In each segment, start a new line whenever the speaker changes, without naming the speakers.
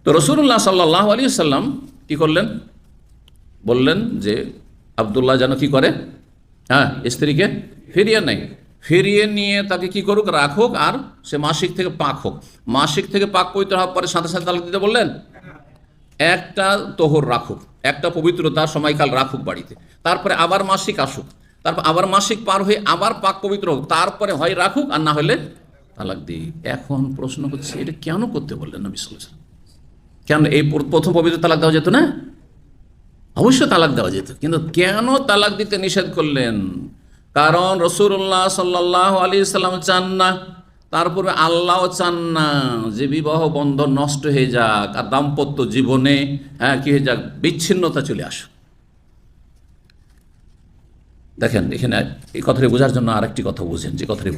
তো রাসূলুল্লাহ সাল্লাল্লাহু আলাইহি ওয়াসাল্লাম কি করলেন, বললেন যে আব্দুল্লাহ যেন কি করে, স্ত্রীকে ফিরিয়ে নেয়, ফিরিয়ে নিয়ে তাকে কি করুক, রাখুক, আর সে মাসিক থেকে পাক হোক। মাসিক থেকে পাক পবিত্র হওয়ার পরে সাথে সাথে তালাক দিতে বললেন? একটা তোহর রাখুক, একটা পবিত্রতার সময়কাল রাখুক বাড়িতে, তারপরে আবার মাসিক আসুক, তারপর আবার মাসিক পার হয়ে আবার পাক পবিত্র হোক, তারপরে হয় রাখুক আর না হলে তালাক দিই। এখন প্রশ্ন হচ্ছে এটা কেন করতে বললেন নবী সাল্লাল্লাহু আলাইহি ওয়াসাল্লাম? কেন এই প্রথম পবিত্র তালাক দেওয়া যেত না? অবশ্যই তালাক দেওয়া যেত, কিন্তু কেন তালাক দিতে নিষেধ করলেন? কারণ রাসূলুল্লাহ সাল্লাল্লাহু আলাইহি ওয়াসাল্লাম চান না, তারপরে আল্লাহও চান না যে বিবাহ বন্ধন নষ্ট হয়ে যাক আর দাম্পত্য জীবনে কি হয়ে যাক, বিচ্ছিন্নতা চলে আসুক। দেখেন এখানে এই কথাটি বোঝার জন্য আরেকটি কথা বুঝেন, যে কথাটি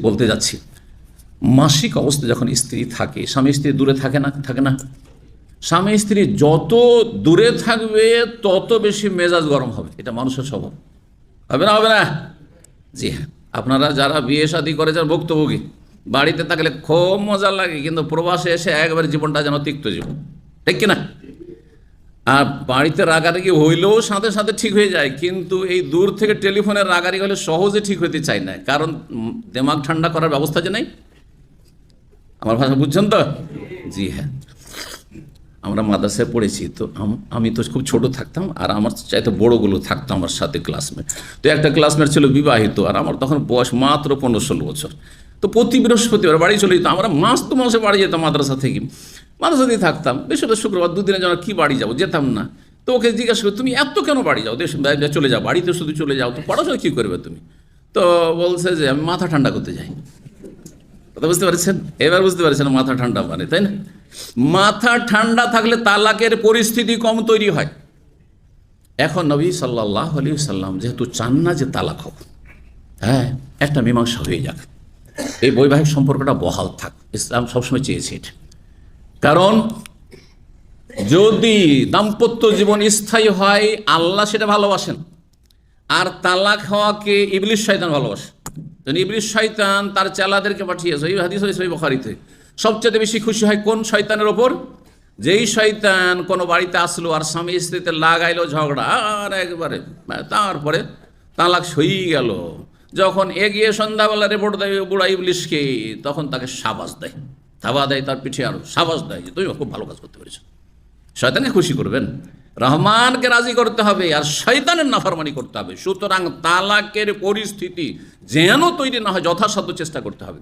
বলতে যাচ্ছি। মাসিক অবস্থা যখন স্ত্রী থাকে, স্বামী স্ত্রী দূরে থাকে না? স্বামী স্ত্রী যত দূরে থাকবে তত বেশি মেজাজ গরম হবে, এটা মানুষের স্বভাব। হবে না? জি হ্যাঁ, আপনারা যারা বিয়ে শাদী করেছেন ভুক্তভোগী, বাড়িতে থাকলে খুব মজা লাগে, কিন্তু প্রবাসে এসে একবারে জীবনটা যেন তিক্ত জীবন, ঠিক কিনা? আর বাড়িতে রাগারাগি হইলেও সাথে সাথে ঠিক হয়ে যায়, কিন্তু এই দূর থেকে টেলিফোনের রাগারাগি হলে সহজে ঠিক হতে চায় না, কারণ দিমাগ ঠান্ডা করার ব্যবস্থা যে নেই। আমার ভাষা বুঝছেন তো? জি হ্যাঁ, আমরা মাদ্রাসায় পড়েছি, তো আমি তো খুব ছোট থাকতাম, আর আমার চাইতে বড়গুলো থাকতো আমার সাথে ক্লাসমেট। তো একটা ক্লাসমেট ছিল বিবাহিত, আর আমার তখন বয়স মাত্র 15-16 বছর। তো প্রতি বৃহস্পতিবার বাড়ি চলে যেতাম, আমরা মাসে বাড়ি যেতাম মাদ্রাসা থেকে, মাদ্রাসাতেই থাকতাম। বৃহস্পতি শুক্রবার দুদিনের জন্য কি বাড়ি যাবো, যেতাম না। তো ওকে জিজ্ঞাসা করি, তুমি এত কেন বাড়ি যাও, চলে যাও, বাড়িতে শুধু চলে যাও, তো পড়াশোনা কী করবে তুমি? তো বলছে যে আমি মাথা ঠান্ডা করতে যাই। কথা বুঝতে পারছেন? এবার বুঝতে পারছেন মাথা ঠান্ডা মানে, তাই না? মাথা ঠান্ডা থাকলে তালাকের পরিস্থিতি কম তৈরি হয়। এখন নবী সাল্লাল্লাহু আলাইহি ওয়াসাল্লাম যেহেতু চান না যে তালাক হোক, একটা মীমাংসা হয়ে যাক, এই বৈবাহিক সম্পর্কটা বহাল থাক, ইসলাম সবসময় চেয়েছে এটা। কারণ যদি দাম্পত্য জীবন স্থায়ী হয়, আল্লাহ সেটা ভালোবাসেন, আর তালাক হওয়াকে ইবলিস শয়তান ভালোবাসে। ইবলিস শয়তান তার চেলাদেরকে পাঠিয়েছে, এই হাদিস সহিহ বুখারীতে, সবচেয়ে বেশি খুশি হয় কোন শয়তানের ওপর? যেই শয়তান কোনো বাড়িতে আসলো আর স্বামী স্ত্রীতে লাগাইলো ঝগড়া, আর একবারে তারপরে তালাক হয়েই গেল, যখন এগিয়ে সন্ধ্যাবেলা রিপোর্ট দেয় বুড়া ইবলিসকে, তখন তাকে শাবাশ দেয়, থাবা দেয় তার পিঠে, আর শাবাশ দেয় যে তুমি খুব ভালো কাজ করতে পেরেছো। শয়তানকে খুশি করবেন, রহমানকে রাজি করতে হবে, আর শয়তানের নাফরমানি করতে হবে। সুতরাং তালাকের পরিস্থিতি যেন তৈরি না হয় যথাসাধ্য চেষ্টা করতে হবে।